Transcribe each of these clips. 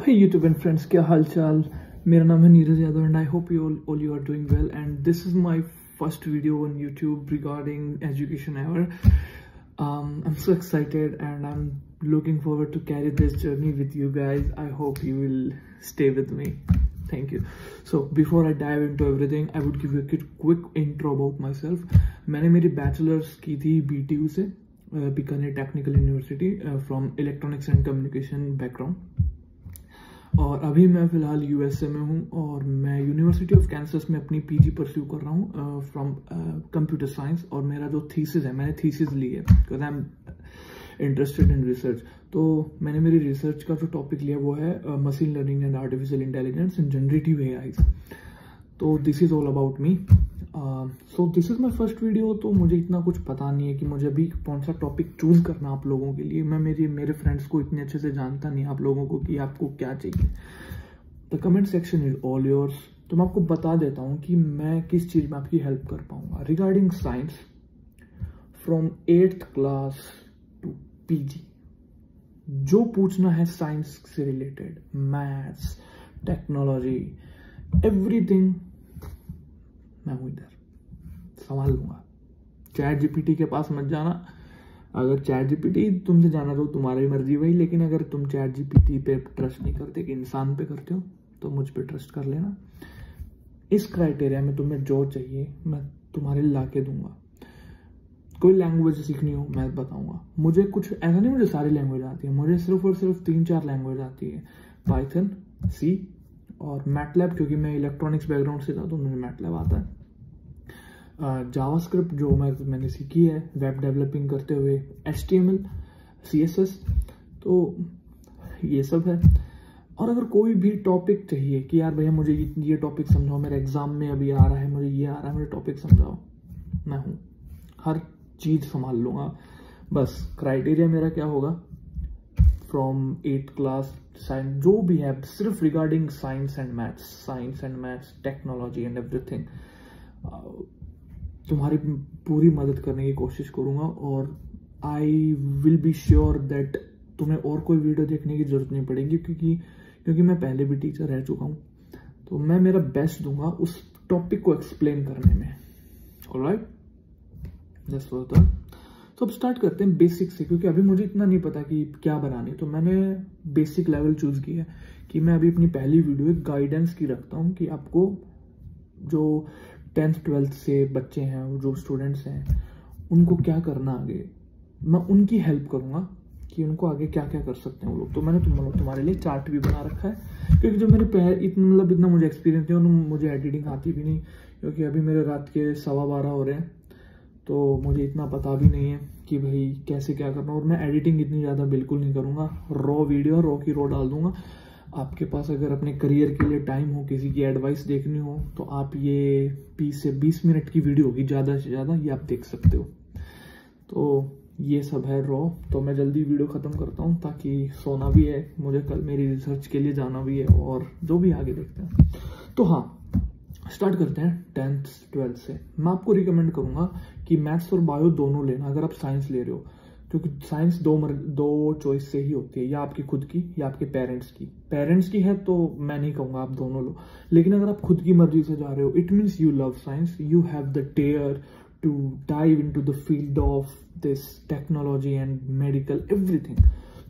Hey YouTube and friends, क्या हाल चाल। मेरा नाम है Neeraj Yadav and I hope you all are doing well, and this is my first video on YouTube regarding education ever. I'm so excited and I'm looking forward to carry this journey with you guys. I hope you will stay with me. Thank you. So before I dive into everything, I would give you a quick intro about myself. मैंने मेरी bachelors की थी BTU से, Bikaner technical university, from electronics and communication background. और अभी मैं फ़िलहाल USA में हूँ और मैं यूनिवर्सिटी ऑफ कैंसस में अपनी PG परस्यू कर रहा हूँ फ्रॉम कंप्यूटर साइंस। और मेरा जो थीसिस है, मैंने थीसिस ली है because I am interested in research. तो मैंने मेरी रिसर्च का जो टॉपिक लिया वो है machine learning and artificial intelligence and generative AIs। तो this is all about me. So this is my first video. तो मुझे इतना कुछ पता नहीं है कि मुझे अभी कौन सा टॉपिक चूज़ करना आप लोगों के लिए। मैं मेरे फ्रेंड्स को इतने अच्छे से जानता नहीं आप लोगों को कि आपको क्या चाहिए। The comment section is all yours. तो मैं आपको बता देता हूँ कि मैं किस चीज़ में आपकी हेल्प कर पाऊँगा regarding science from 8th class to PG। जो पूछना है साइंस से रिलेटेड, मैथ्स, टेक्नोलॉजी, एवरीथिंग, मैं हूं इधर, संभाल लूंगा। चैट GPT के पास मत जाना। अगर चैट GPT तुमसे जाना तो तुम्हारी मर्जी भाई, लेकिन अगर तुम चैट GPT पे ट्रस्ट नहीं करते कि इंसान पे करते हो तो मुझ पे ट्रस्ट कर लेना। इस क्राइटेरिया में तुम्हें जो चाहिए मैं तुम्हारे ला के दूंगा। कोई लैंग्वेज सीखनी हो मैं बताऊंगा। मुझे कुछ ऐसा नहीं मुझे सारी लैंग्वेज आती है, मुझे सिर्फ और सिर्फ 3-4 लैंग्वेज आती है, पाइथन, C और मैटलैब, क्योंकि मैं इलेक्ट्रॉनिक्स बैकग्राउंड से था तो मुझे मैटलैब आता है। जावास्क्रिप्ट जो मैंने सीखी है वेब डेवलपिंग करते हुए, HTML, CSS, तो ये सब है। और अगर कोई भी टॉपिक चाहिए कि यार भैया मुझे ये टॉपिक समझाओ, मेरे एग्जाम में अभी आ रहा है, मुझे ये आ रहा है, मुझे टॉपिक समझाओ, मैं हूँ, हर चीज़ संभाल लूँगा। बस क्राइटेरिया मेरा क्या होगा, फ्रॉम 8th क्लास साइंस जो भी है, सिर्फ regarding science and maths, technology and everything. तुम्हारी पूरी मदद करने की कोशिश करूंगा और I will be sure that तुम्हें और कोई वीडियो देखने की जरूरत नहीं पड़ेगी, क्योंकि मैं पहले भी टीचर रह चुका हूँ। तो मैं मेरा बेस्ट दूंगा उस टॉपिक को एक्सप्लेन करने में। Alright, that's what that. तो अब स्टार्ट करते हैं बेसिक से, क्योंकि अभी मुझे इतना नहीं पता कि क्या बनानी। तो मैंने बेसिक लेवल चूज किया है कि मैं अभी अपनी पहली वीडियो एक गाइडेंस की रखता हूँ कि आपको जो 10th 12th से बच्चे हैं, जो स्टूडेंट्स हैं, उनको क्या करना आगे, मैं उनकी हेल्प करूंगा कि उनको आगे क्या क्या कर सकते हैं वो लोग। तो मैंने तुम्हारे लिए चार्ट भी बना रखा है, क्योंकि जो मेरे इतना मुझे एक्सपीरियंस नहीं, मुझे एडिटिंग आती भी नहीं, क्योंकि अभी मेरे रात के 12:15 हो रहे हैं, तो मुझे इतना पता भी नहीं है कि भाई कैसे क्या करना। और मैं एडिटिंग इतनी ज़्यादा बिल्कुल नहीं करूँगा, रॉ वीडियो रॉ की रॉ डाल दूंगा। आपके पास अगर अपने करियर के लिए टाइम हो, किसी की एडवाइस देखनी हो, तो आप ये 20 से 20 मिनट की वीडियो होगी ज़्यादा से ज़्यादा, ये आप देख सकते हो। तो ये सब है रॉ। तो मैं जल्दी वीडियो ख़त्म करता हूँ ताकि सोना भी है, मुझे कल मेरी रिसर्च के लिए जाना भी है, और जो भी आगे देखते हैं। तो हाँ, स्टार्ट करते हैं 10th 12th से। मैं आपको रिकमेंड करूँगा कि मैथ्स और बायो दोनों लेना अगर आप साइंस ले रहे हो, क्योंकि साइंस दो चॉइस से ही होती है, या आपकी खुद की या आपके पेरेंट्स की है तो मैं नहीं कहूँगा आप दोनों लो। लेकिन अगर आप खुद की मर्जी से जा रहे हो, it means you love science, you have the dare to dive into the field of this technology and medical everything.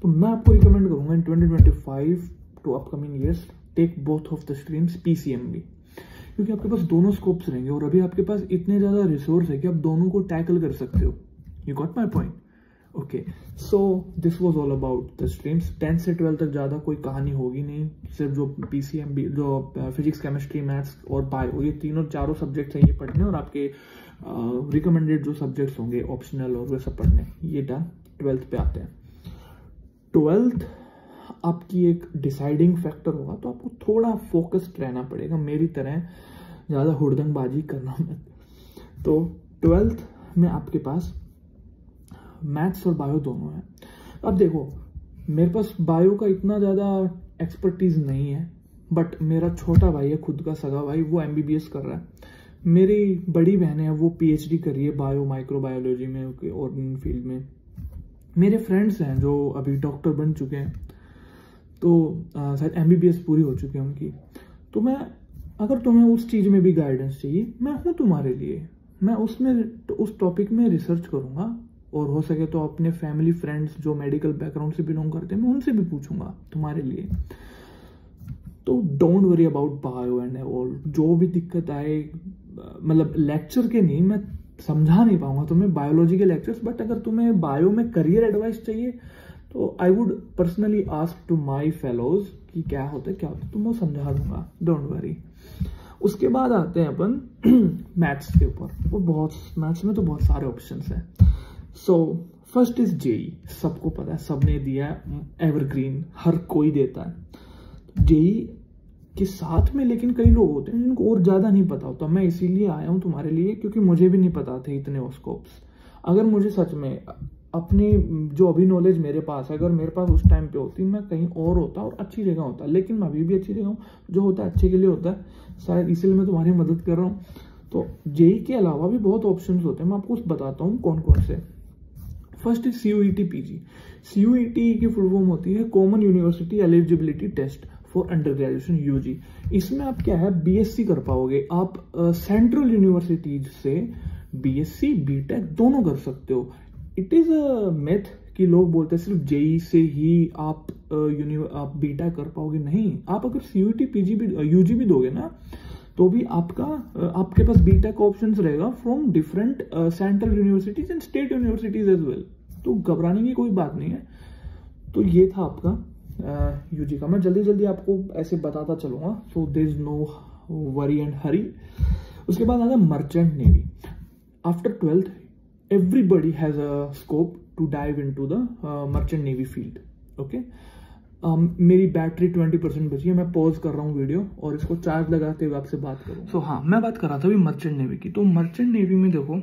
तो मैं आपको रिकमेंड करूँगा in 2025 to upcoming years take both of the streams PCMB, क्योंकि आपके पास दोनों scopes रहेंगे और अभी आपके पास इतने ज़्यादा रिसोर्स है कि आप दोनों को टैकल कर सकते हो। You got my point? Okay, so this was all about the streams. 10th से 12th तक ज़्यादा कोई कहानी होगी नहीं, सिर्फ जो PCMB, जो फिजिक्स, केमिस्ट्री, मैथ्स और बायो, ये चारों सब्जेक्ट्स हैं ये पढ़ने, और आपके रिकमेंडेड जो सब्जेक्ट्स होंगे ऑप्शनल और वे सब पढ़ने, ये डन। 12th पे आते हैं। 12th आपकी एक डिसाइडिंग फैक्टर होगा, तो आपको थोड़ा फोकस्ड रहना पड़ेगा, मेरी तरह ज़्यादा हुड़दंगबाजी करना मत। तो 12th में आपके पास मैथ्स और बायो दोनों है। अब देखो, मेरे पास बायो का इतना ज़्यादा एक्सपर्टीज नहीं है, बट मेरा छोटा भाई है, खुद का सगा भाई, वो MBBS कर रहा है। मेरी बड़ी बहन है, वो PhD कर रही है बायो माइक्रोबायोलॉजी में और इन फील्ड में। मेरे फ्रेंड्स हैं जो अभी डॉक्टर बन चुके हैं। तो शायद MBBS पूरी हो चुकी है उनकी। तो मैं, अगर तुम्हें उस चीज़ में भी गाइडेंस चाहिए, मैं हूँ तुम्हारे लिए। मैं उसमें उस टॉपिक में रिसर्च करूँगा, और हो सके तो अपने फैमिली फ्रेंड्स जो मेडिकल बैकग्राउंड से बिलोंग करते हैं, मैं उनसे भी पूछूंगा तुम्हारे लिए। तो don't worry about bio and all. जो भी दिक्कत आए, मतलब लेक्चर के नहीं, मैं समझा नहीं पाऊंगा तुम्हें बायोलॉजी के लेक्चर्स, बट अगर तुम्हें बायो में करियर एडवाइस चाहिए तो I would personally ask to my fellows कि क्या होता है क्या होता है, तो मैं समझा दूंगा, डोंट वरी। उसके बाद आते हैं अपन मैथ्स के ऊपर। वो बहुत, मैथ्स में तो बहुत सारे ऑप्शंस हैं। So first is JEE. सबको पता है, सबने दिया है, एवरग्रीन, हर कोई देता है जेई के साथ में। लेकिन कई लोग होते हैं जिनको और ज्यादा नहीं पता होता। मैं इसीलिए आया हूं तुम्हारे लिए, क्योंकि मुझे भी नहीं पता थे इतने स्कोप्स। अगर मुझे सच में अपनी जो अभी नॉलेज मेरे पास है, अगर मेरे पास उस टाइम पे होती, मैं कहीं और होता और अच्छी जगह होता। लेकिन मैं अभी भी अच्छी जगह हूँ, जो होता है अच्छे के लिए होता है, शायद इसीलिए मैं तुम्हारी मदद कर रहा हूँ। तो जेई के अलावा भी बहुत ऑप्शंस होते हैं, मैं आपको बताता हूँ कौन कौन से। First is CUET PG। CUET की फुल फॉर्म होती है common university eligibility test for under graduation UG। इसमें आप क्या है, BSc कर पाओगे। आप सेंट्रल यूनिवर्सिटीज से BSc BTech दोनों कर सकते हो। इट इज अ मिथ कि लोग बोलते हैं सिर्फ जेई से ही आप BTech कर पाओगे। नहीं, आप अगर CUET PG भी UG भी दोगे ना, तो भी आपके पास BTech ऑप्शंस रहेगा from different central universities and state universities as well. तो घबराने की कोई बात नहीं है। तो ये था आपका UG का। मैं जल्दी जल्दी आपको ऐसे बताता चलूंगा, so there is no worry and hurry. उसके बाद आता है merchant navy. After 12th everybody has a scope to dive into the merchant navy field. Okay, मेरी बैटरी 20% बची है। मैं पॉज कर रहा हूँ वीडियो और इसको चार्ज लगाते हुए आपसे बात करूँ। सो हाँ, मैं बात कर रहा था अभी मर्चेंट नेवी की। तो मर्चेंट नेवी में देखो,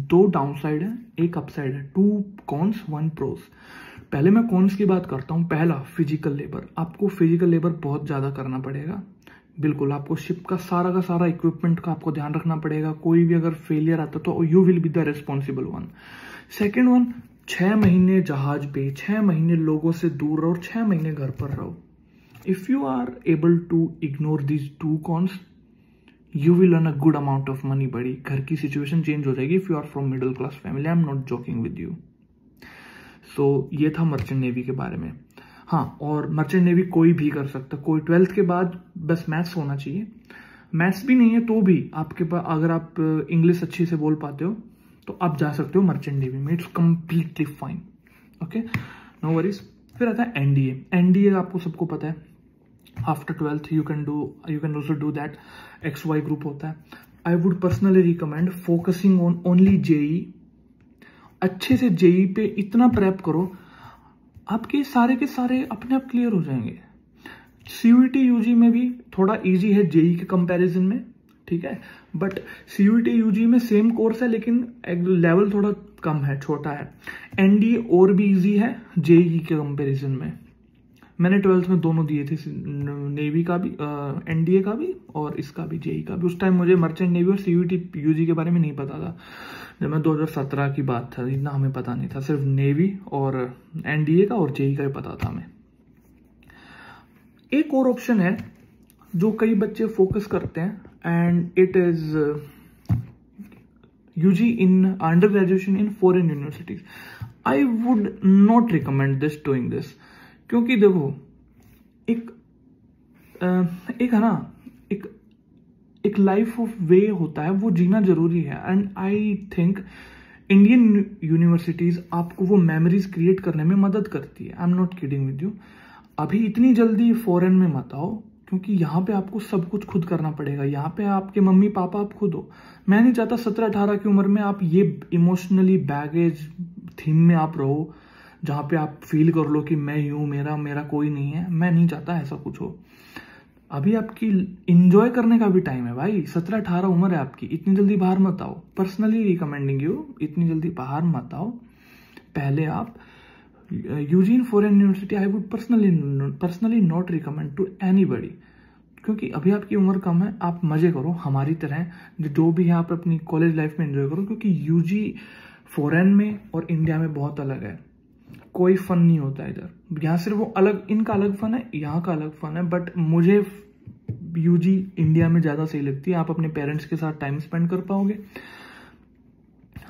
2 डाउन साइड है, 1 अप साइड है, 2 कॉन्स 1 प्रोस। पहले मैं कॉन्स की बात करता हूँ। पहला, फिजिकल लेबर। आपको फिजिकल लेबर बहुत ज्यादा करना पड़ेगा। बिल्कुल, आपको शिप का सारा इक्विपमेंट का आपको ध्यान रखना पड़ेगा। कोई भी अगर फेलियर आता तो you will be the responsible one. Second one, 6 महीने जहाज पे, 6 महीने लोगों से दूर रहो, 6 महीने घर पर रहो। If you are able to ignore these 2 cons, you will earn a good amount of money बड़ी। घर की सिचुएशन चेंज हो जाएगी if you are from middle class family. I am not joking with you. So ये था merchant navy के बारे में। हाँ, और मर्चेंट नेवी कोई भी कर सकता, कोई 12th के बाद बस मैथ्स होना चाहिए। मैथ्स भी नहीं है तो भी आपके पास, अगर आप इंग्लिश अच्छी से बोल पाते हो तो आप जा सकते हो मर्चेंट नेवी में। It's completely fine. Okay, no worries. फिर आता है NDA। NDA आपको सबको पता है, after 12th you can also do that. XY group होता है। I would personally recommend focusing on only JEE. अच्छे से जेई पे इतना प्रेप करो, आपके सारे के सारे अपने आप क्लियर हो जाएंगे। CUET UG में भी थोड़ा इजी है जेई के कंपैरिजन में, ठीक है, बट CUET UG में सेम कोर्स है लेकिन लेवल थोड़ा कम है, छोटा है। NDA और भी इजी है जेई के कंपैरिजन में। मैंने 12th में दोनों दिए थे, नेवी का भी, NDA का भी और इसका भी, जेई का भी। उस टाइम मुझे मर्चेंट नेवी और CUET UG के बारे में नहीं पता था। जब मैं 2017 की बात था, इतना हमें पता नहीं था। सिर्फ नेवी और NDA का और जेई का ही पता था हमें। एक और ऑप्शन है जो कई बच्चे फोकस करते हैं, and it is UG in under graduation in foreign universities. I would not recommend this doing this, क्योंकि देखो एक है ना, एक लाइफ ऑफ वे होता है, वो जीना जरूरी है। And I think Indian universities आपको वो मेमोरीज क्रिएट करने में मदद करती है। आई am not kidding with you. अभी इतनी जल्दी फॉरेन में मत आओ, क्योंकि यहाँ पे आपको सब कुछ खुद करना पड़ेगा। यहाँ पे आपके मम्मी पापा आप खुद हो। मैं नहीं चाहता 17-18 की उम्र में आप ये इमोशनली बैगेज थीम में आप रहो, जहाँ पे आप फील कर लो कि मैं ही हूँ, मेरा कोई नहीं है। मैं नहीं चाहता ऐसा कुछ हो। अभी आपकी इंजॉय करने का भी टाइम है भाई। 17-18 उम्र है आपकी, इतनी जल्दी बाहर मत आओ। पर्सनली रिकमेंडिंग यू, इतनी जल्दी बाहर मत आओ। पहले आप UG in foreign university I would personally not recommend to anybody, क्योंकि अभी आपकी उम्र कम है। आप मजे करो हमारी तरह, जो भी है आप अपनी कॉलेज लाइफ में एंजॉय करो, क्योंकि UG फॉरेन में और इंडिया में बहुत अलग है। कोई फन नहीं होता इधर। यहाँ सिर्फ वो अलग, इनका अलग फन है, यहाँ का अलग फन है, बट मुझे यूजी इंडिया में ज्यादा सही लगती है। आप अपने पेरेंट्स के साथ टाइम स्पेंड कर पाओगे,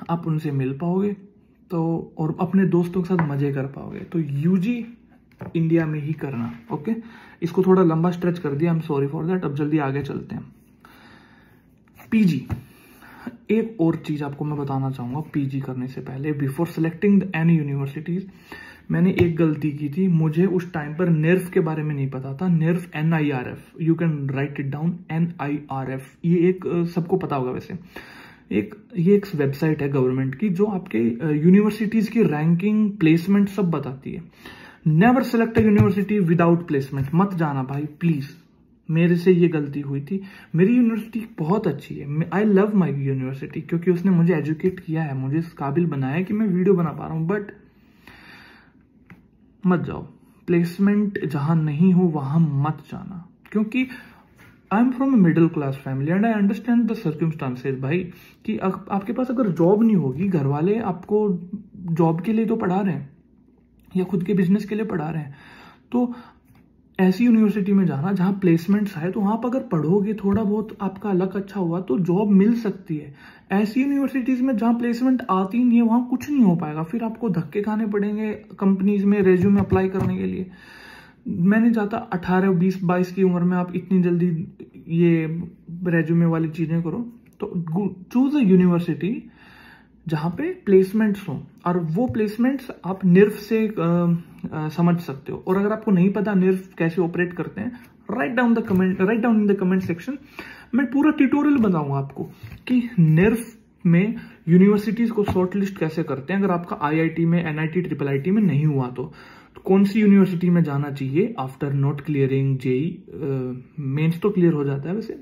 आप उनसे मिल पाओगे, तो और अपने दोस्तों के साथ मजे कर पाओगे। तो यूजी इंडिया में ही करना। ओके, इसको थोड़ा लंबा स्ट्रेच कर दिया, I am sorry for that. अब जल्दी आगे चलते हैं। पीजी, एक और चीज आपको मैं बताना चाहूंगा पीजी करने से पहले, बिफोर सिलेक्टिंग एनी यूनिवर्सिटीज, मैंने एक गलती की थी। मुझे उस टाइम पर NIRF के बारे में नहीं पता था। NIRF, NIRF, you can write it down, NIRF। ये एक सबको पता होगा वैसे, ये एक वेबसाइट है गवर्नमेंट की जो आपके यूनिवर्सिटीज की रैंकिंग, प्लेसमेंट सब बताती है। Never select a university without placement, मत जाना भाई प्लीज। मेरे से ये गलती हुई थी। मेरी यूनिवर्सिटी बहुत अच्छी है, आई लव माई यूनिवर्सिटी, क्योंकि उसने मुझे एजुकेट किया है, मुझे इस काबिल बनाया कि मैं वीडियो बना पा रहा हूं। बट मत जाओ, प्लेसमेंट जहां नहीं हो वहां मत जाना, क्योंकि I am from a middle class family and I understand the circumstances भाई, कि आपके पास अगर जॉब नहीं होगी, घर वाले आपको जॉब के लिए तो पढ़ा रहे हैं या खुद के बिजनेस के लिए पढ़ा रहे हैं, तो ऐसी यूनिवर्सिटी में जाना जहां प्लेसमेंट्स आए, तो वहां पर अगर पढ़ोगे, थोड़ा बहुत आपका लक अच्छा हुआ तो जॉब मिल सकती है। ऐसी यूनिवर्सिटीज में जहां प्लेसमेंट आती नहीं है वहां कुछ नहीं हो पाएगा, फिर आपको धक्के खाने पड़ेंगे कंपनीज में रेज्यूमे अप्लाई करने के लिए। मैं नहीं चाहता 18, 20, 22 की उम्र में आप इतनी जल्दी ये रेज्यूमे वाली चीजें करो। तो चूज अ यूनिवर्सिटी जहां पे प्लेसमेंट्स हो, और वो प्लेसमेंट्स आप NIRF से समझ सकते हो। और अगर आपको नहीं पता NIRF कैसे ऑपरेट करते हैं, write down in the comment section, मैं पूरा ट्यूटोरियल बताऊंगा आपको कि NIRF में यूनिवर्सिटीज को शॉर्टलिस्ट कैसे करते हैं। अगर आपका IIT में, NIT, IIIT में नहीं हुआ तो कौन सी यूनिवर्सिटी में जाना चाहिए after not clearing JEE, mains तो क्लियर हो जाता है वैसे,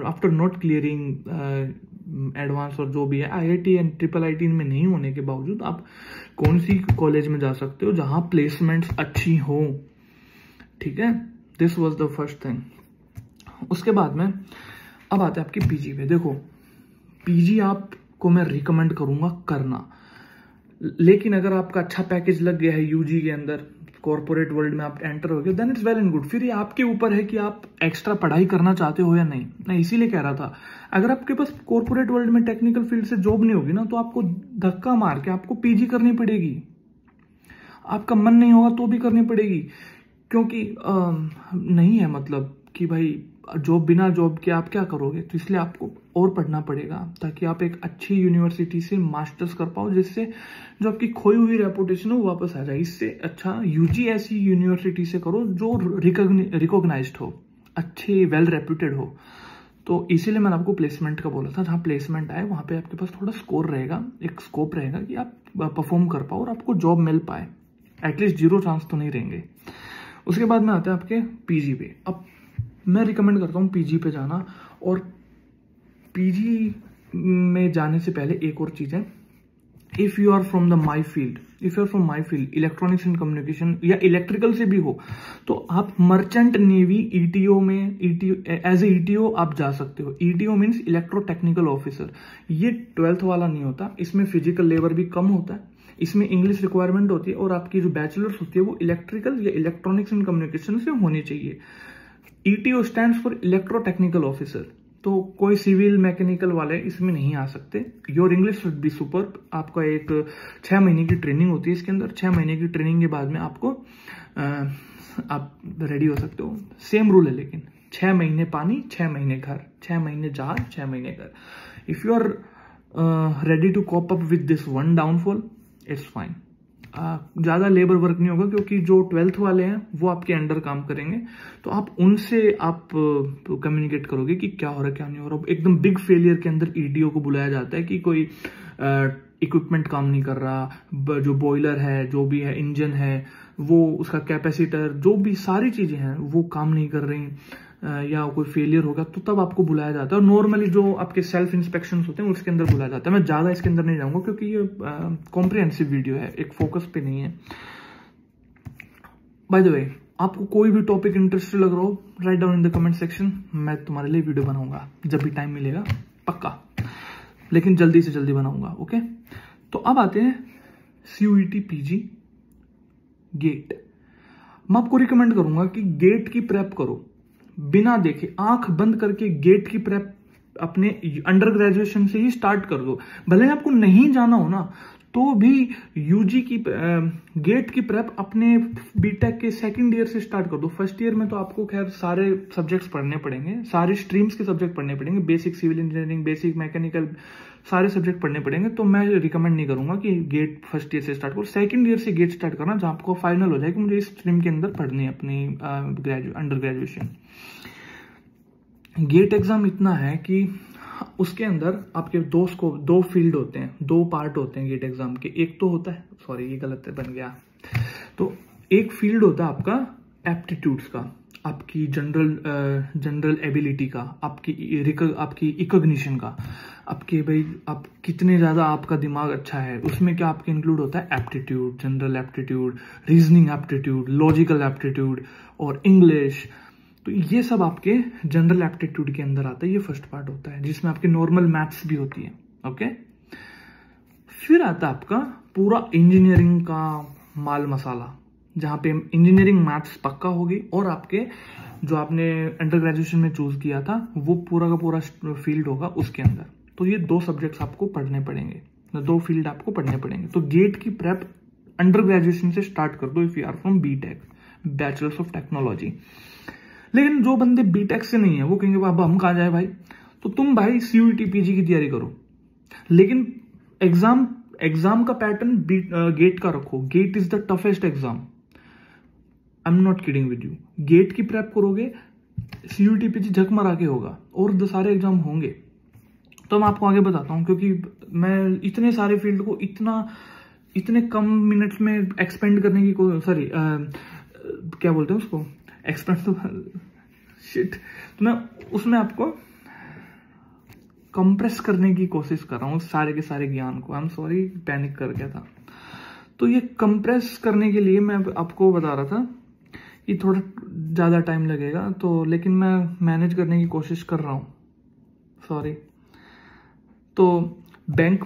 आफ्टर नॉट क्लियरिंग एडवांस और जो भी है, IIT एंड IIIT में नहीं होने के बावजूद आप कौन सी कॉलेज में जा सकते हो जहां प्लेसमेंट्स अच्छी हो। ठीक है, this was the first thing. उसके बाद में अब आते हैं आपकी पीजी पे। देखो, पीजी आपको मैं रिकमेंड करूंगा करना, लेकिन अगर आपका अच्छा पैकेज लग गया है यूजी के अंदर, कॉर्पोरेट वर्ल्ड में आप एंटर हो गए, then it's well and good. फिर ये आपके ऊपर है कि आप एक्स्ट्रा पढ़ाई करना चाहते हो या नहीं। मैं इसीलिए कह रहा था, अगर आपके पास कॉर्पोरेट वर्ल्ड में टेक्निकल फील्ड से जॉब नहीं होगी ना, तो आपको धक्का मार के आपको पीजी करनी पड़ेगी। आपका मन नहीं होगा तो भी करनी पड़ेगी, क्योंकि नहीं है मतलब कि भाई जॉब, बिना जॉब के आप क्या करोगे। तो इसलिए आपको और पढ़ना पड़ेगा ताकि आप एक अच्छी यूनिवर्सिटी से मास्टर्स कर पाओ, जिससे जो आपकी खोई हुई रेपुटेशन है वो वापस आ जाए। इससे अच्छा यूजी ऐसी यूनिवर्सिटी से करो जो रिकॉग्नाइज्ड हो, अच्छे वेल रेप्यूटेड हो। तो इसीलिए मैंने आपको प्लेसमेंट का बोला था, जहां प्लेसमेंट आए वहां पे आपके पास थोड़ा स्कोर रहेगा, एक स्कोप रहेगा कि आप परफॉर्म कर पाओ और आपको जॉब मिल पाए। एटलीस्ट 0 चांस तो नहीं रहेंगे। उसके बाद में आते हैं आपके पीजी पे। अब मैं रिकमेंड करता हूँ पीजी पे जाना, और पीजी में जाने से पहले एक और चीज है, if you are from the my field, electronics and communication या इलेक्ट्रिकल से भी हो, तो आप मर्चेंट नेवी ETO में, एज ए ETO आप जा सकते हो। ETO means electro technical officer. ये 12th वाला नहीं होता, इसमें फिजिकल लेबर भी कम होता है, इसमें इंग्लिश रिक्वायरमेंट होती है, और आपकी जो बैचलर्स होती है वो इलेक्ट्रिकल या इलेक्ट्रॉनिक्स एंड कम्युनिकेशन से होनी चाहिए। ETO stands for electro technical officer. तो कोई सिविल मैकेनिकल वाले इसमें नहीं आ सकते। Your English should be super. आपका एक 6 महीने की ट्रेनिंग होती है इसके अंदर। 6 महीने की ट्रेनिंग के बाद में आपको आप रेडी हो सकते हो। सेम रूल है, लेकिन 6 महीने पानी, 6 महीने घर, 6 महीने जहाज, 6 महीने घर। If you are ready to cope up with this one downfall, it's fine. ज्यादा लेबर वर्क नहीं होगा, क्योंकि जो 12th वाले हैं वो आपके अंडर काम करेंगे, तो आप उनसे आप कम्युनिकेट करोगे कि क्या हो रहा है क्या नहीं हो रहा। एकदम बिग फेलियर के अंदर ETO को बुलाया जाता है कि कोई इक्विपमेंट काम नहीं कर रहा, जो बॉयलर है, जो भी है, इंजन है, वो उसका कैपेसिटर, जो भी सारी चीजें हैं वो काम नहीं कर रही, या कोई फेलियर होगा तो तब आपको बुलाया जाता है। और नॉर्मली जो आपके सेल्फ इंस्पेक्शन होते हैं उसके अंदर बुलाया जाता है। मैं ज्यादा इसके अंदर नहीं जाऊंगा क्योंकि ये कॉम्प्रिहेंसिव वीडियो है, एक फोकस पे नहीं है। बाय द वे, आपको कोई भी टॉपिक इंटरेस्टेड लग रहा हो, write down in the comment section, मैं तुम्हारे लिए वीडियो बनाऊंगा जब भी टाइम मिलेगा, पक्का, लेकिन जल्दी से जल्दी बनाऊंगा। ओके, तो अब आते हैं CUET PG गेट। मैं आपको रिकमेंड करूंगा कि गेट की प्रेप करो, बिना देखे आंख बंद करके गेट की प्रेप अपने अंडर ग्रेजुएशन से ही स्टार्ट कर दो। भले आपको नहीं जाना हो ना, तो भी यूजी की गेट की प्रेप अपने बीटेक के सेकंड ईयर से स्टार्ट कर दो। फर्स्ट ईयर में तो आपको खैर सारे सब्जेक्ट्स पढ़ने पड़ेंगे, सारे स्ट्रीम्स के सब्जेक्ट पढ़ने पड़ेंगे, basic civil engineering, basic mechanical, सारे सब्जेक्ट पढ़ने पड़ेंगे। तो मैं रिकमेंड नहीं करूंगा कि गेट फर्स्ट ईयर से स्टार्ट करो, सेकंड ईयर से गेट स्टार्ट करना, जहां आपको फाइनल हो जाए कि मुझे इस स्ट्रीम के अंदर पढ़नी है अपनी अंडर ग्रेजुएशन। गेट एग्जाम इतना है कि उसके अंदर आपके दो फील्ड होते हैं, दो पार्ट होते हैं गेट एग्जाम के। एक तो होता है, सॉरी ये गलत बन गया, तो एक फील्ड होता है आपका एप्टीट्यूड्स का, आपकी जनरल एबिलिटी का, आपकी इकोग्निशन का, आपके भाई आप कितने ज्यादा आपका दिमाग अच्छा है, उसमें क्या आपके इंक्लूड होता है aptitude, general aptitude, reasoning aptitude, logical aptitude और इंग्लिश। तो ये सब आपके जनरल एप्टीट्यूड के अंदर आता है। ये फर्स्ट पार्ट होता है जिसमें आपके नॉर्मल मैथ्स भी होती है। ओके, फिर आता है आपका पूरा इंजीनियरिंग का माल मसाला, जहां पे इंजीनियरिंग मैथ्स पक्का होगी और आपके जो आपने अंडर ग्रेजुएशन में चूज किया था वो पूरा का पूरा फील्ड होगा उसके अंदर। तो ये दो सब्जेक्ट्स आपको पढ़ने पड़ेंगे, दो फील्ड आपको पढ़ने पड़ेंगे। तो गेट की प्रेप अंडर ग्रेजुएशन से स्टार्ट कर दो if you are from BTech, bachelors of technology. लेकिन जो बंदे बीटेक से नहीं है वो कहेंगे बाबा हम कहाँ जाए भाई, तो तुम भाई सीयूईटी पीजी की तैयारी करो, लेकिन एग्जाम का पैटर्न गेट का रखो। GATE is the toughest exam, I am not kidding with you. GATE की प्रेप करोगे, सीयूईटी पीजी झक मरा के होगा और सारे एग्जाम होंगे। तो मैं आपको आगे बताता हूं, क्योंकि मैं इतने सारे फील्ड को इतने कम मिनट्स में एक्सपेंड करने की क्या बोलते हैं उसको, एक्सपेंड तो शिट, तो मैं उसमें आपको कंप्रेस करने की कोशिश कर रहा हूँ सारे के सारे ज्ञान को। आई एम सॉरी, पैनिक कर गया था। तो ये कंप्रेस करने के लिए मैं आपको बता रहा था कि थोड़ा ज्यादा टाइम लगेगा, तो लेकिन मैं मैनेज करने की कोशिश कर रहा हूँ, सॉरी। तो बैंक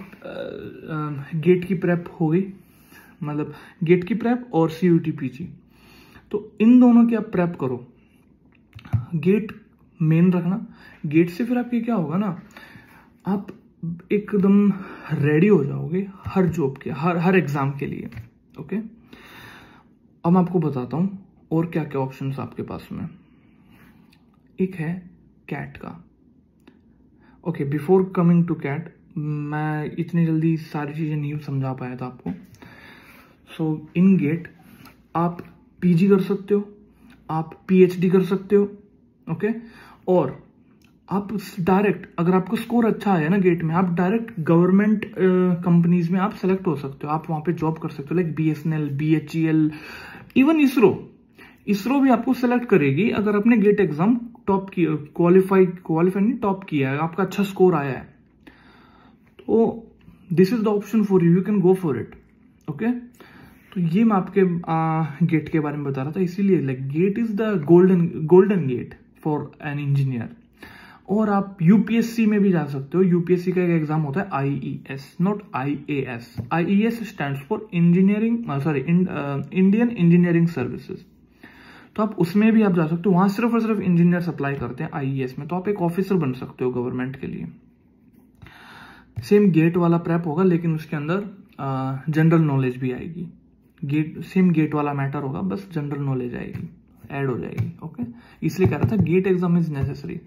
गेट की प्रेप हो गई, मतलब गेट की प्रेप और सीयूईटी पीजी, तो इन दोनों की आप प्रेप करो। गेट मेन रखना, गेट से फिर आपके क्या होगा ना, आप एकदम रेडी हो जाओगे हर जॉब के, हर एग्जाम के लिए। ओके, अब मैं आपको बताता हूं और क्या क्या ऑप्शंस आपके पास में। एक है कैट का। Okay, before coming to CAT, मैं इतनी जल्दी सारी चीजें नहीं समझा पाया था आपको। सो इन गेट आप पीजी कर सकते हो, आप पीएचडी कर सकते हो। ओके, और आप डायरेक्ट, अगर आपका स्कोर अच्छा आया ना गेट में, आप डायरेक्ट गवर्नमेंट कंपनीज में आप सेलेक्ट हो सकते हो, आप वहां पे जॉब कर सकते हो, like BSNL, BHEL, even ISRO भी आपको सेलेक्ट करेगी अगर आपने गेट एग्जाम टॉप किया, क्वालिफाई नहीं, टॉप किया है, आपका अच्छा स्कोर आया है। तो this is the option for you, you can go for it. Okay, तो ये मैं आपके गेट के बारे में बता रहा था, इसीलिए like get is the golden get for an engineer. और आप यूपीएससी में भी जा सकते हो। यूपीएससी का एक एग्जाम होता है IES, not IAS. IES stands for Indian engineering services. तो आप उसमें भी आप जा सकते हो, वहां सिर्फ और सिर्फ इंजीनियर्स अप्लाई करते हैं आईईएस में। तो आप एक ऑफिसर बन सकते हो गवर्नमेंट के लिए। सेम गेट वाला प्रेप होगा, लेकिन उसके अंदर जनरल नॉलेज भी आएगी। सेम गेट वाला मैटर होगा, बस जनरल नॉलेज आएगी, ऐड हो जाएगी। ओके, इसलिए कह रहा था गेट एग्जाम इज नेसेसरी।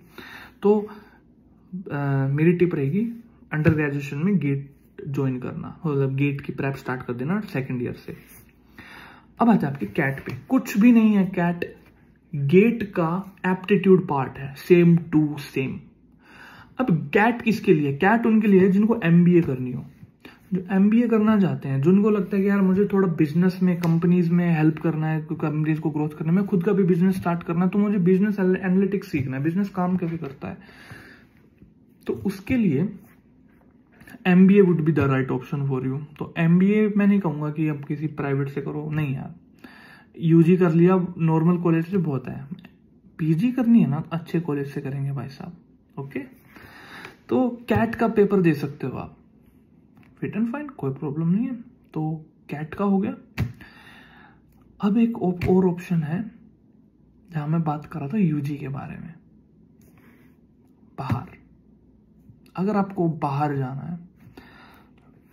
तो मेरी टिप रहेगी अंडर ग्रेजुएशन में गेट ज्वाइन करना, मतलब गेट की प्रेप स्टार्ट कर देना सेकंड ईयर से। अब आता है आपके कैट पे। कुछ भी नहीं है कैट, गेट का एप्टीट्यूड पार्ट है, सेम टू सेम। अब कैट किसके लिए? कैट उनके लिए है जिनको एमबीए करनी हो, जो एमबीए करना चाहते हैं, जिनको लगता है कि यार मुझे थोड़ा बिजनेस में, कंपनीज में हेल्प करना है, कंपनीज को ग्रोथ करना है, मैं खुद का भी बिजनेस स्टार्ट करना है, तो मुझे बिजनेस एनालिटिक्स सीखना है, बिजनेस काम कैसे करता है। तो उसके लिए MBA would be the right option for you. तो एमबीए मैं नहीं कहूंगा कि अब किसी प्राइवेट से करो, नहीं यार, यूजी कर लिया नॉर्मल कॉलेज से बहुत है। पीजी करनी है ना, अच्छे कॉलेज से करेंगे भाई साहब। ओके, तो कैट का पेपर दे सकते हो आप, फिट एंड फाइन, कोई प्रॉब्लम नहीं है। तो कैट का हो गया। अब एक और ऑप्शन है जहां मैं बात कर रहा था यूजी के बारे में। बाहर, अगर आपको बाहर जाना है,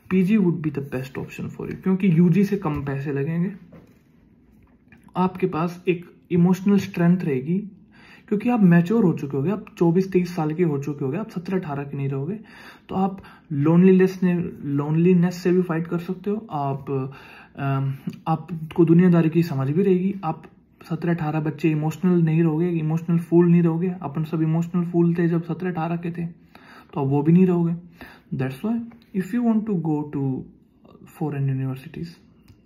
PG would be the best option for you, क्योंकि यूजी से कम पैसे लगेंगे, आपके पास एक इमोशनल स्ट्रेंथ रहेगी, क्योंकि आप मैच्योर हो चुके होगे, आप 24-23 साल के हो चुके होगे, आप 17-18 के नहीं रहोगे, तो आप लोनलीनेस से भी फाइट कर सकते हो। आपको दुनियादारी की समझ भी रहेगी। आप 17-18 बच्चे इमोशनल नहीं रहोगे, इमोशनल फूल नहीं रहोगे। अपन सब इमोशनल फूल थे जब 17-18 के थे, तो अब वो भी नहीं रहोगे। That's why if you want to go to foreign universities,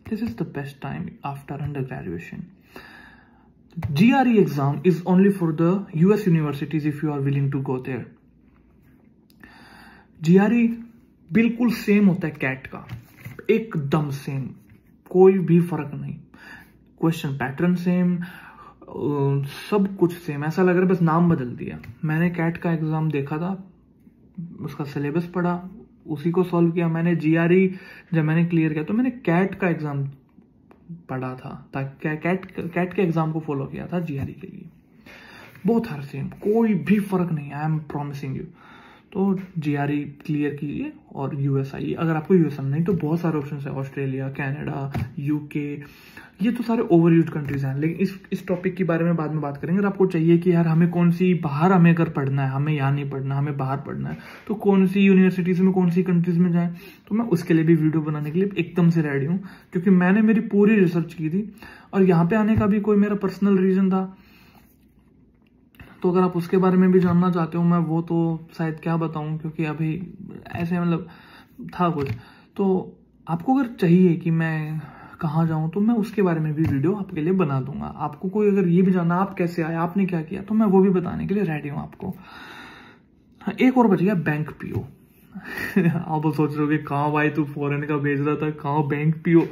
this is the best time after undergraduation. GRE exam is only for the US universities if you are willing to go there. GRE बिल्कुल same होता है CAT का, एकदम same, कोई भी फर्क नहीं। Question pattern same, सब कुछ सेम, ऐसा लग रहा है बस नाम बदल दिया। मैंने कैट का एग्जाम देखा था, उसका सिलेबस पढ़ा, उसी को सॉल्व किया। मैंने जीआरई जब मैंने क्लियर किया तो मैंने कैट का एग्जाम पढ़ा था, ताकि कैट के एग्जाम को फॉलो किया था जीआरई के लिए। बहुत हर सेम, कोई भी फर्क नहीं, आई एम प्रॉमिसिंग यू। तो जीआरई क्लियर कीजिए और यूएस आइए। अगर आपको यूएस नहीं तो बहुत सारे ऑप्शन है, ऑस्ट्रेलिया, कनाडा, यूके, ये तो सारे ओवर यूज कंट्रीज हैं। लेकिन इस टॉपिक के बारे में बाद में बात करेंगे। अगर आपको चाहिए कि यार हमें कौन सी बाहर, हमें अगर पढ़ना है, हमें यहाँ नहीं पढ़ना, हमें बाहर पढ़ना है, तो कौन सी यूनिवर्सिटीज में, कौन सी कंट्रीज में जाएं, तो मैं उसके लिए भी वीडियो बनाने के लिए एकदम से रेडी हूँ, क्योंकि मैंने मेरी पूरी रिसर्च की थी और यहाँ पे आने का भी कोई मेरा पर्सनल रीजन था। तो अगर आप उसके बारे में भी जानना चाहते हो, मैं वो तो शायद क्या बताऊं, क्योंकि अभी ऐसे मतलब था कुछ। तो आपको अगर चाहिए कि मैं कहाँ जाऊं, तो मैं उसके बारे में भी वीडियो आपके लिए बना दूंगा। आपको कोई अगर ये भी जानना आप कैसे आए, आपने क्या किया, तो मैं वो भी बताने के लिए रेडी हूँ आपको। हाँ, एक और बच गया, बैंक पीओ। आप सोच रहे हो कि कहाँ भाई तू फॉरेन का भेज रहा था, कहाँ बैंक पीओ।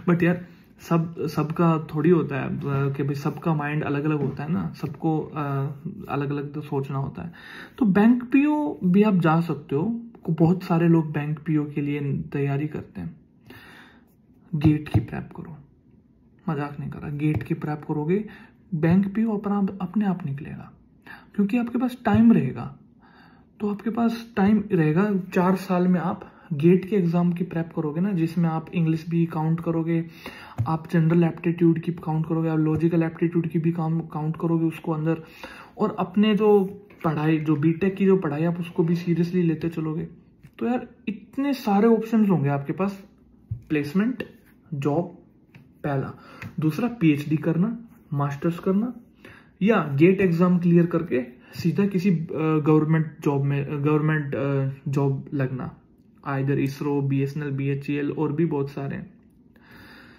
बट यार सबका थोड़ी होता है कि भाई सबका माइंड अलग अलग होता है ना, सबको अलग अलग तो सोचना होता है। तो बैंक पीओ भी आप जा सकते हो। बहुत सारे लोग बैंक पीओ के लिए तैयारी करते हैं। गेट की प्रेप करो, मजाक नहीं कर रहा, गेट की प्रेप करोगे, बैंक पीओ अपने आप निकलेगा, क्योंकि आपके पास टाइम रहेगा। तो आपके पास टाइम रहेगा, 4 साल में आप गेट के एग्जाम की प्रेप करोगे ना, जिसमें आप इंग्लिश भी काउंट करोगे, आप जनरल एप्टीट्यूड की काउंट करोगे, आप लॉजिकल एप्टीट्यूड की भी काउंट करोगे उसको अंदर, और अपने जो पढ़ाई, जो बीटेक की जो पढ़ाई, आप उसको भी सीरियसली लेते चलोगे। तो यार इतने सारे ऑप्शंस होंगे आपके पास। प्लेसमेंट, जॉब पहला, दूसरा पीएचडी करना, मास्टर्स करना, या गेट एग्जाम क्लियर करके सीधा किसी गवर्नमेंट जॉब लगना, आइदर इसरो, बीएसएनएल, बीएचईएल, और भी बहुत सारे हैं।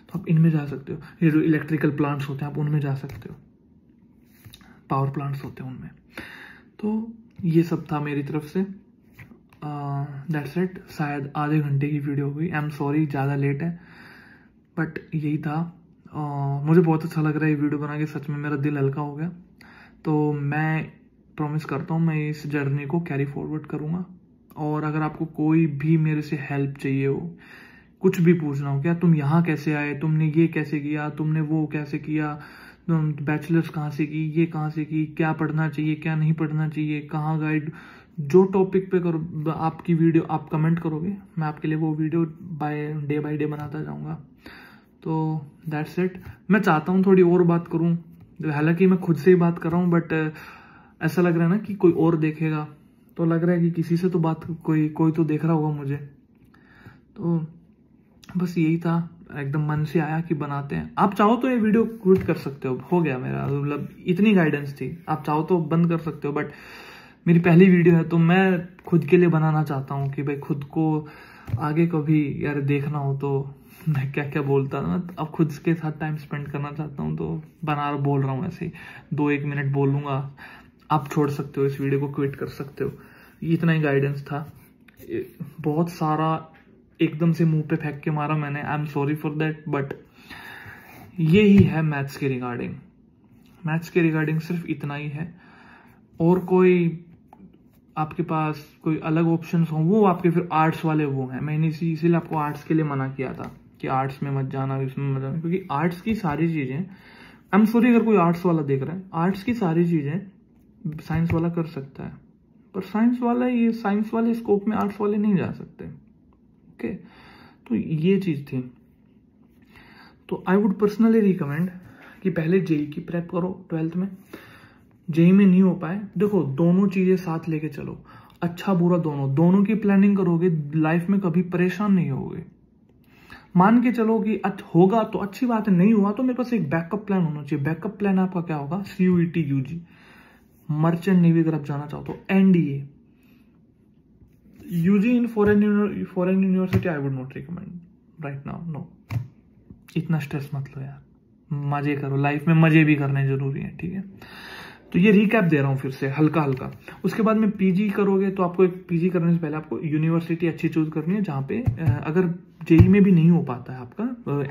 तो आप इनमें जा सकते हो। ये जो इलेक्ट्रिकल प्लांट्स होते हैं आप उनमें जा सकते हो, पावर प्लांट्स होते हैं उनमें। तो ये सब था मेरी तरफ से। That's it. शायद आधे घंटे की वीडियो हुई, आई एम सॉरी ज़्यादा लेट है, बट यही था। मुझे बहुत अच्छा लग रहा है ये वीडियो बना के, सच में मेरा दिल हल्का हो गया। तो मैं प्रॉमिस करता हूँ मैं इस जर्नी को कैरी फॉरवर्ड करूँगा। और अगर आपको कोई भी मेरे से हेल्प चाहिए हो, कुछ भी पूछना हो, क्या तुम यहाँ कैसे आए, तुमने ये कैसे किया, तुमने वो कैसे किया, तुम बैचलर्स कहाँ से की, ये कहाँ से की, क्या पढ़ना चाहिए, क्या नहीं पढ़ना चाहिए, कहाँ गाइड, जो टॉपिक पे करो आपकी वीडियो आप कमेंट करोगे, मैं आपके लिए वो वीडियो बाय डे बनाता जाऊँगा। तो दैट्स इट। मैं चाहता हूँ थोड़ी और बात करूँ, हालांकि मैं खुद से ही बात कर रहा हूँ, बट ऐसा लग रहा है ना कि कोई और देखेगा, तो लग रहा है कि किसी से तो बात, कोई तो देख रहा होगा मुझे। तो बस यही था, एकदम मन से आया कि बनाते हैं। आप चाहो तो ये वीडियो क्विट कर सकते हो गया मेरा, मतलब इतनी गाइडेंस थी। आप चाहो तो बंद कर सकते हो, बट मेरी पहली वीडियो है तो मैं खुद के लिए बनाना चाहता हूँ कि भाई खुद को आगे कभी यार देखना हो तो मैं क्या क्या बोलता ना, अब खुद के साथ टाइम स्पेंड करना चाहता हूँ, तो बोल रहा हूँ ऐसे ही 2-1 मिनट बोलूंगा। आप छोड़ सकते हो, इस वीडियो को क्विट कर सकते हो। इतना ही गाइडेंस था, बहुत सारा एकदम से मुंह पे फेंक के मारा मैंने, I am sorry for that, but ये ही है मैथ्स के रिगार्डिंग सिर्फ इतना ही है। और कोई आपके पास कोई अलग ऑप्शंस हो, वो आपके फिर आर्ट्स वाले वो हैं। मैंने इसीलिए आपको आर्ट्स के लिए मना किया था, कि आर्ट्स में मत जाना, इसमें मत जाना, क्योंकि आर्ट्स की सारी चीजें, आई एम सॉरी अगर कोई आर्ट्स वाला देख रहा है, आर्ट्स की सारी चीजें साइंस वाला कर सकता है, पर साइंस वाले स्कोप में आर्ट्स वाले नहीं जा सकते। ओके, तो ये चीज थी। तो आई वुड पर्सनली रिकमेंड कि पहले जेई की प्रेप करो 12th में। जेई में नहीं हो पाए, देखो दोनों चीजें साथ लेके चलो, अच्छा बुरा दोनों की प्लानिंग करोगे, लाइफ में कभी परेशान नहीं होगे। मान के चलो कि होगा तो अच्छी बात है, नहीं हुआ तो मेरे पास एक बैकअप प्लान होना चाहिए। बैकअप प्लान आपका क्या होगा? CUET UG, मर्चेंट नेवी अगर आप जाना चाहो तो NDA, UG in foreign university I would not recommend right now, no. इतना स्ट्रेस मत लो यार, मजे करो, लाइफ में मजे भी करने जरूरी है, ठीक है। तो ये रिकैप दे रहा हूँ फिर से हल्का हल्का। उसके बाद में पीजी करोगे तो आपको एक पीजी करने से पहले आपको यूनिवर्सिटी अच्छी चूज करनी है, जहाँ पे अगर जेई में भी नहीं हो पाता है आपका,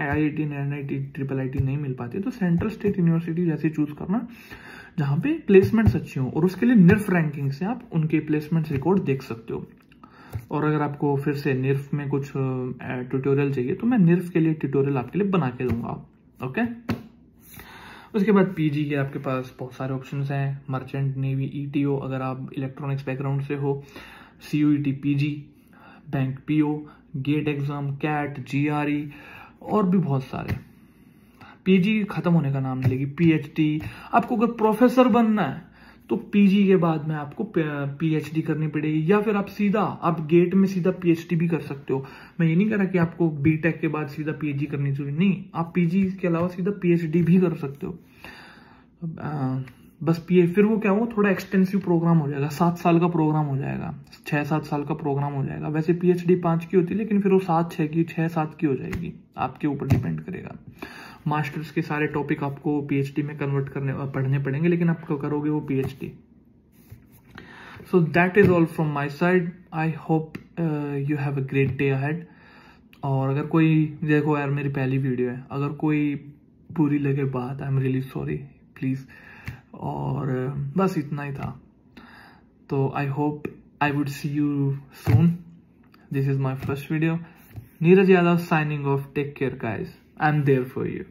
IIT NIT IIIT नहीं मिल पाती, तो सेंट्रल स्टेट यूनिवर्सिटी जैसे चूज करना जहाँ पे प्लेसमेंट्स अच्छी हो, और उसके लिए NIRF रैंकिंग से आप उनके प्लेसमेंट्स रिकॉर्ड देख सकते हो। और अगर आपको फिर से NIRF में कुछ ट्यूटोरियल चाहिए तो मैं NIRF के लिए ट्यूटोरियल आपके लिए बना के दूंगा, ओके। उसके बाद पीजी के आपके पास बहुत सारे ऑप्शंस हैं, मर्चेंट नेवी, ETO अगर आप इलेक्ट्रॉनिक्स बैकग्राउंड से हो, CUET PG, bank PO, GATE exam, CAT, GRE और भी बहुत सारे। पीजी खत्म होने का नाम नहीं लेगी, PhD। आपको अगर प्रोफेसर बनना है तो पीजी के बाद में आपको PhD करनी पड़ेगी, या फिर आप गेट में सीधा PhD भी कर सकते हो। मैं ये नहीं कह रहा कि आपको बीटेक के बाद सीधा PhD करनी चाहिए, नहीं, आप पीजी के अलावा सीधा PhD भी कर सकते हो। बस फिर वो क्या हो, थोड़ा एक्सटेंसिव प्रोग्राम हो जाएगा, 7 साल का प्रोग्राम हो जाएगा, 6-7 साल का प्रोग्राम हो जाएगा। वैसे PhD 5 की होती है, लेकिन फिर वो 7-6 की, 6-7 की हो जाएगी, आपके ऊपर डिपेंड करेगा। मास्टर्स के सारे टॉपिक आपको PhD में कन्वर्ट पढ़ने पड़ेंगे, लेकिन आप करोगे वो PhD। So that is all from my side. I hope you have a great day ahead. और अगर कोई, देखो यार मेरी पहली वीडियो है, अगर कोई बुरी लगे बात, I am really sorry, please. और बस इतना ही था। तो I hope I would see you soon. This is my first video. Neeraj Yadav signing off. Take care guys. I'm there for you.